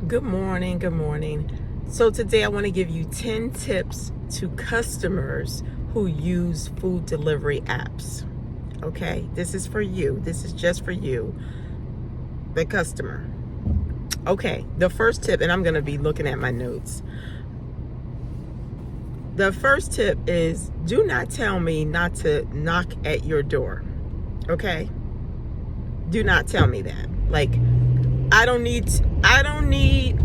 Good morning. Good morning. So today I want to give you 10 tips to customers who use food delivery apps. Okay, this is for you. This is just for you, the customer. Okay, the first tip, and I'm going to be looking at my notes. The first tip is do not tell me not to knock at your door. Okay? Do not tell me that. Like, I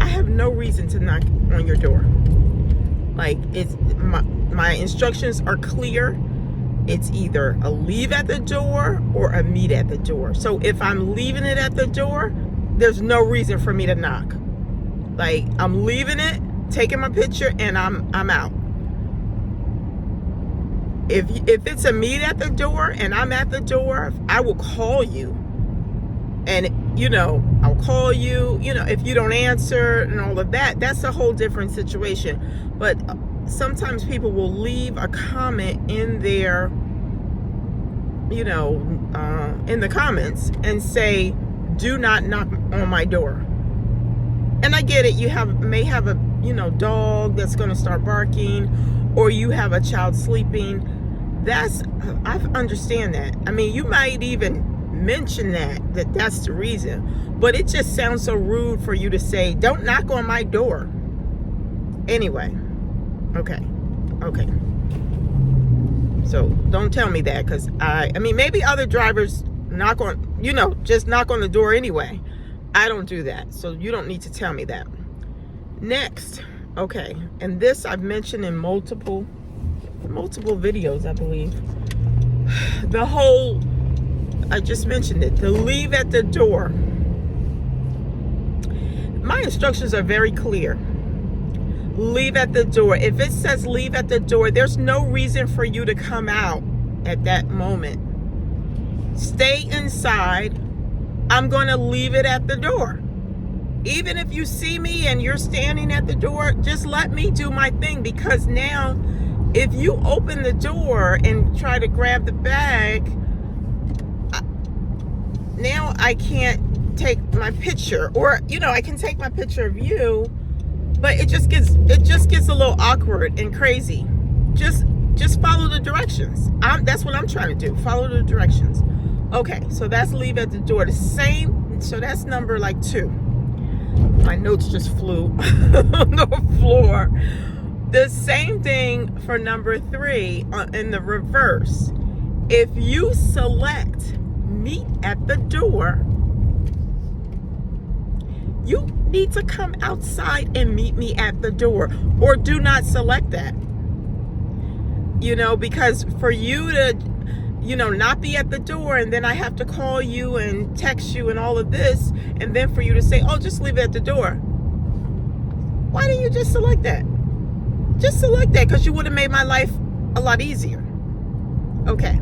have no reason to knock on your door. Like, it's my instructions are clear. It's either a leave at the door or a meet at the door. So if I'm leaving it at the door, there's no reason for me to knock. Like, I'm leaving it, taking my picture, and I'm out. If it's a meet at the door and I'm at the door, I will call you. And, I'll call you, if you don't answer and all of that, that's a whole different situation. But sometimes people will leave a comment in their, in the comments and say, do not knock on my door. And I get it. You may have a, dog that's going to start barking, or you have a child sleeping. I understand that. I mean, you might even mention that's the reason, but it just sounds so rude for you to say, don't knock on my door. Anyway, okay. So don't tell me that, because I mean, maybe other drivers just knock on the door anyway. I don't do that, so you don't need to tell me that. Next, okay, and this I've mentioned in multiple videos, I believe. I just mentioned it, the leave at the door. My instructions are very clear. Leave at the door. If it says leave at the door, there's no reason for you to come out at that moment. Stay inside. I'm going to leave it at the door. Even if you see me and you're standing at the door, just let me do my thing, because now if you open the door and try to grab the bag, now I can't take my picture, or I can take my picture of you, but it just gets a little awkward and crazy. Just follow the directions. That's what I'm trying to do. Follow the directions. Okay, so that's leave at the door. The same. So that's number 2. My notes just flew on the floor. The same thing for number 3 in the reverse. If you select meet at the door, you need to come outside and meet me at the door, or do not select that. Because for you to, not be at the door, and then I have to call you and text you and all of this, and then for you to say, oh, just leave it at the door. Why didn't you just select that? Just select that, because you would have made my life a lot easier. Okay.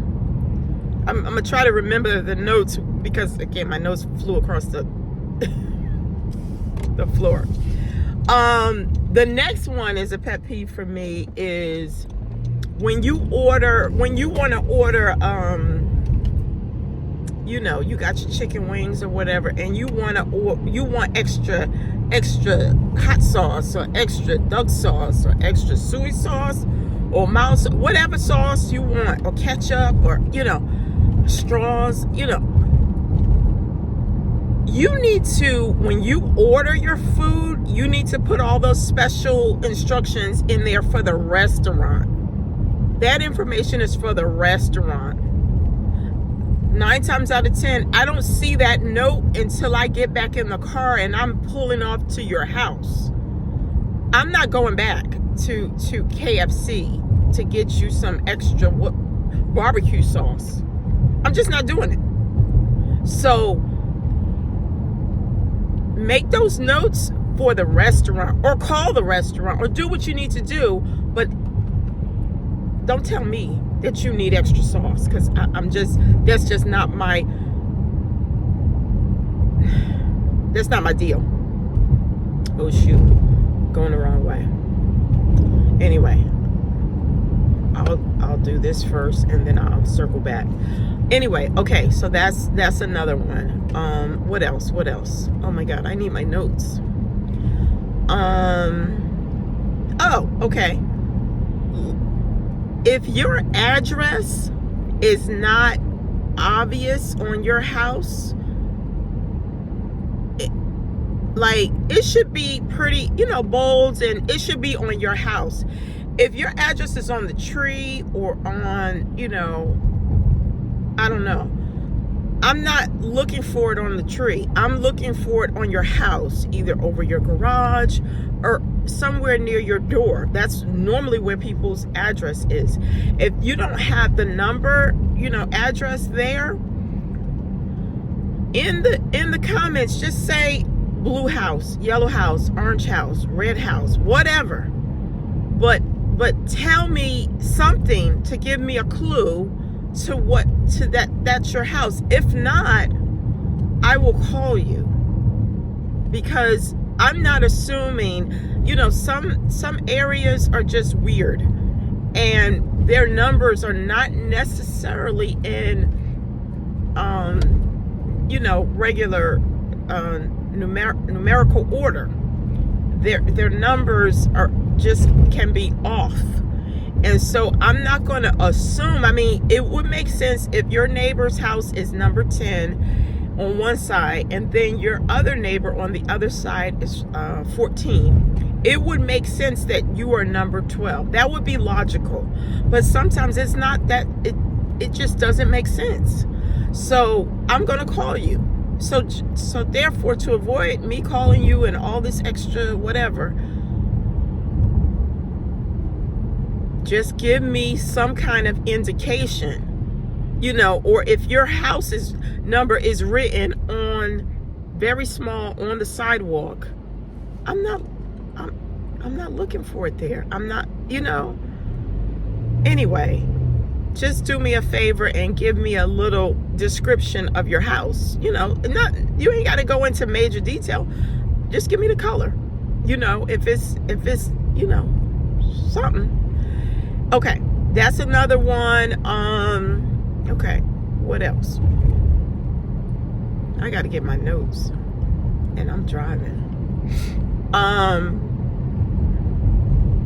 I'm going to try to remember the notes, because, again, my notes flew across the floor. The next one is a pet peeve for me, is when you want to order, you got your chicken wings or whatever, and you want extra hot sauce, or extra duck sauce, or extra soy sauce, or mouse, whatever sauce you want, or ketchup, or straws. You need to, when you order your food, you need to put all those special instructions in there for the restaurant. That information is for the restaurant. 9 times out of 10, I don't see that note until I get back in the car and I'm pulling off to your house. I'm not going back to KFC to get you some extra barbecue sauce. I'm just not doing it. So make those notes for the restaurant, or call the restaurant, or do what you need to do, but don't tell me that you need extra sauce, because that's just not my deal. Oh shoot, going the wrong way. Anyway, I'll do this first and then I'll circle back. Anyway, okay, so that's another one. What else? Oh my God, I need my notes. Oh, okay. If your address is not obvious on your house, it should be pretty, bold, and it should be on your house. If your address is on the tree or on, I don't know, I'm not looking for it on the tree. I'm looking for it on your house, either over your garage or somewhere near your door. That's normally where people's address is. If you don't have the number, address there, in the comments, just say blue house, yellow house, orange house, red house, whatever. But tell me something to give me a clue to that's your house. If not, I will call you, because I'm not assuming, some areas are just weird and their numbers are not necessarily in regular numerical order. Their numbers can be off. And so I'm not going to assume. I mean, it would make sense if your neighbor's house is number 10 on one side and then your other neighbor on the other side is 14. It would make sense that you are number 12. That would be logical. But sometimes it's not that. It just doesn't make sense. So I'm going to call you. So therefore, to avoid me calling you and all this extra whatever, just give me some kind of indication, or if your house's number is written on very small on the sidewalk, I'm not looking for it there. I'm not, Anyway, just do me a favor and give me a little description of your house. You ain't got to go into major detail. Just give me the color. If it's something. Okay, that's another one. Okay, what else? I got to get my notes, and I'm driving.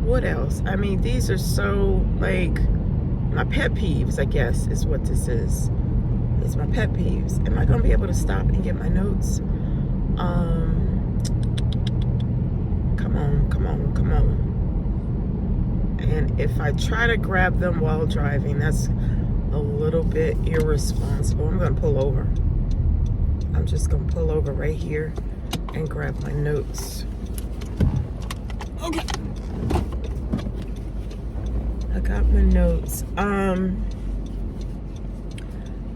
What else? I mean, these are so, my pet peeves, I guess, is what this is. It's my pet peeves. Am I going to be able to stop and get my notes? Come on. And if I try to grab them while driving, that's a little bit irresponsible. I'm going to pull over. I'm just going to pull over right here and grab my notes. Okay. I got my notes.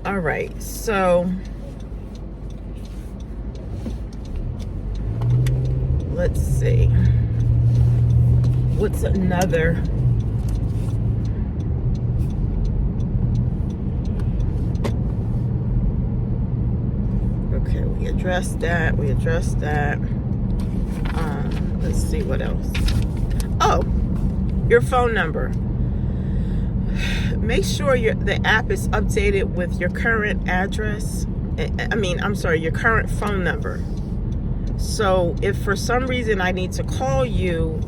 All right. So let's see. What's another? Okay, we addressed that. Let's see what else. Oh, your phone number. Make sure the app is updated with your current address. Your current phone number. So if for some reason I need to call you,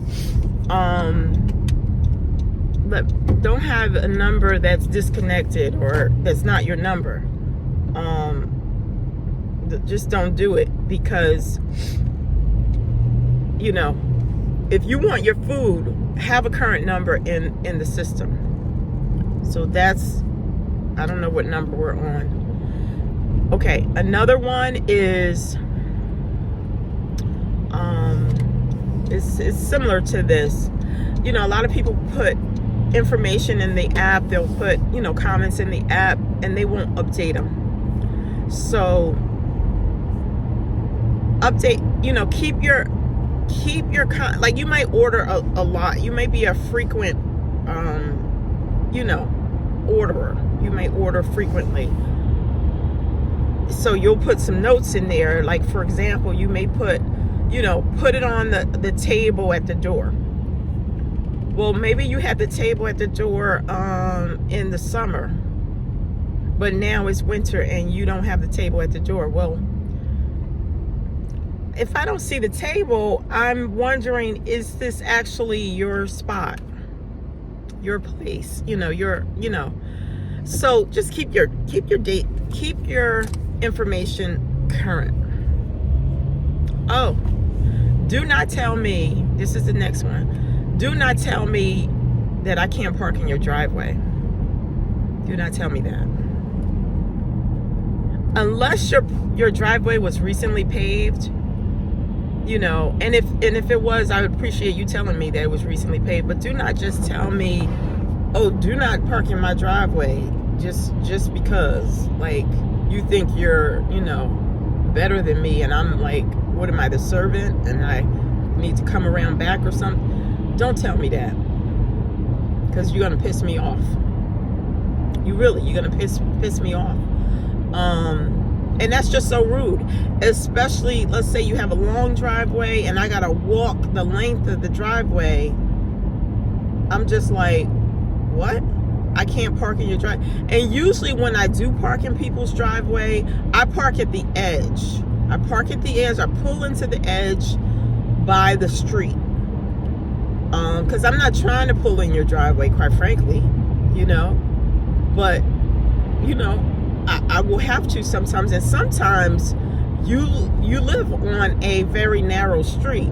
but don't have a number that's disconnected or that's not your number, just don't do it, because if you want your food, have a current number in the system. So that's, I don't know what number we're on. Okay, another one is it's similar to this. A lot of people put information in the app. They'll put comments in the app, and they won't update them. So update, keep your you might order a lot. You may be a frequent orderer. You may order frequently. So you'll put some notes in there. Like, for example, you may put it on the table at the door. Well, maybe you had the table at the door in the summer, but now it's winter and you don't have the table at the door. Well, if I don't see the table, I'm wondering, is this actually your spot, your place? So just keep your information current. Oh, do not tell me, this is the next one. Do not tell me that I can't park in your driveway. Do not tell me that. Unless your driveway was recently paved, and if it was, I would appreciate you telling me that it was recently paved. But do not just tell me, oh, do not park in my driveway just because, like, you think you're, better than me, and I'm like, what am I, the servant, and I need to come around back or something? Don't tell me that, because you're gonna piss me off. You're gonna piss me off. And that's just so rude. Especially, let's say you have a long driveway and I gotta walk the length of the driveway. I'm just like, what? I can't park in your driveway. And usually when I do park in people's driveway, I park at the edge. I pull into the edge by the street. Because I'm not trying to pull in your driveway, quite frankly, But, I will have to sometimes. And sometimes you live on a very narrow street.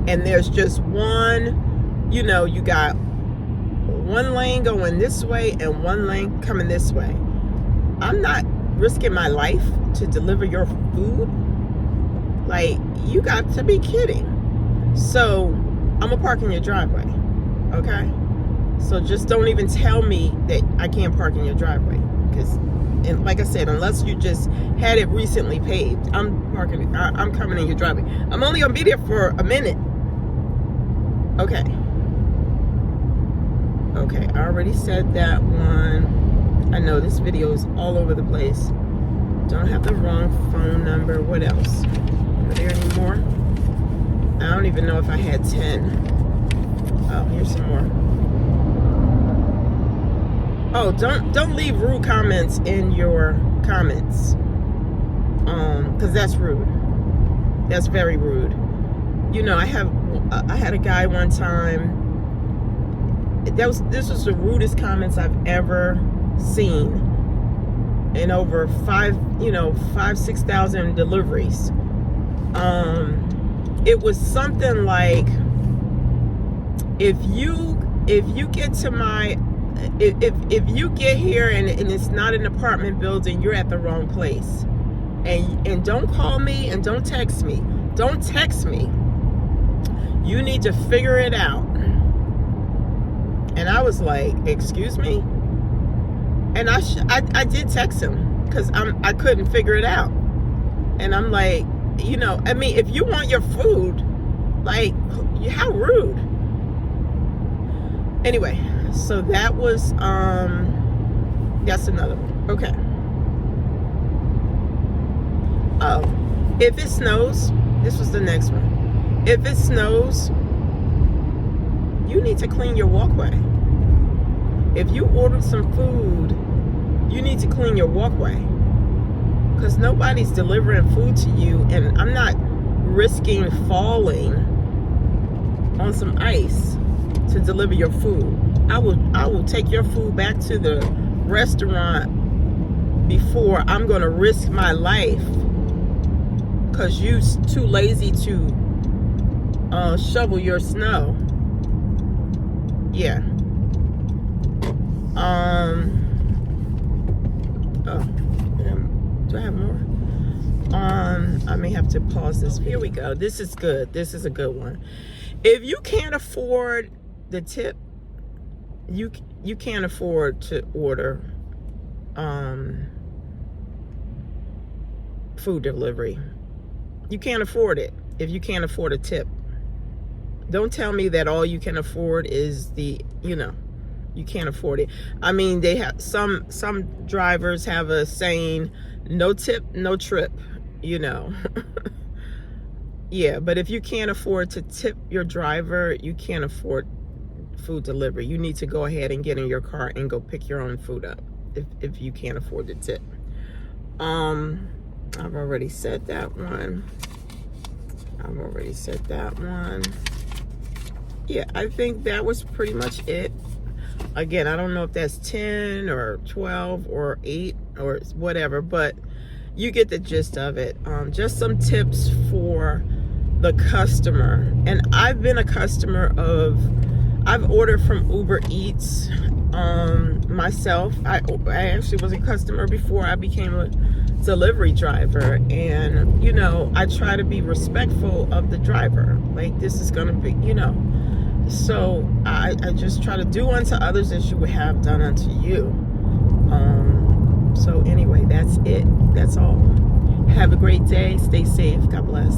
And there's just one, you got one lane going this way and one lane coming this way. I'm not risking my life to deliver your food. Like, you got to be kidding. So I'm gonna park in your driveway, okay? So just don't even tell me that I can't park in your driveway, because, and like I said, unless you just had it recently paved, I'm coming in your driveway. I'm only gonna be there for a minute. Okay, I already said that one. I know this video is all over the place. Don't have the wrong phone number. What else? Are there any more? I don't even know if I had 10. Oh, here's some more. Oh, don't leave rude comments in your comments. Because that's rude. That's very rude. I had a guy one time. This was the rudest comments I've ever seen in over 6,000 deliveries. It was something like, if you get to my, if you get here and it's not an apartment building, you're at the wrong place. And don't call me and don't text me. Don't text me. You need to figure it out. And I was like, excuse me? And I did text him because I couldn't figure it out. And I'm like, if you want your food, like, how rude. Anyway, so that was, that's another one. Okay. Oh, if it snows, this was the next one. If it snows, you need to clean your walkway. If you ordered some food, you need to clean your walkway. Because nobody's delivering food to you, and I'm not risking falling on some ice to deliver your food. I will take your food back to the restaurant before I'm going to risk my life because you're too lazy to shovel your snow. Yeah. Do I have more? I may have to pause this. Here we go. This is good. This is a good one. If you can't afford the tip, you can't afford to order food delivery. You can't afford it if you can't afford a tip. Don't tell me that all you can afford is the, you can't afford it. I mean, they have some drivers have a saying, no tip, no trip, Yeah, but if you can't afford to tip your driver, you can't afford food delivery. You need to go ahead and get in your car and go pick your own food up if you can't afford the tip. I've already said that one. I've already said that one. Yeah, I think that was pretty much it. Again, I don't know if that's 10 or 12 or 8 or whatever, but you get the gist of it. Just some tips for the customer. And I've been a customer of, I've ordered from Uber Eats myself. I actually was a customer before I became a delivery driver, and you know, I try to be respectful of the driver. Like, this is gonna be, you know, so I just try to do unto others as you would have done unto you. So anyway, that's it. That's all. Have a great day. Stay safe. God bless.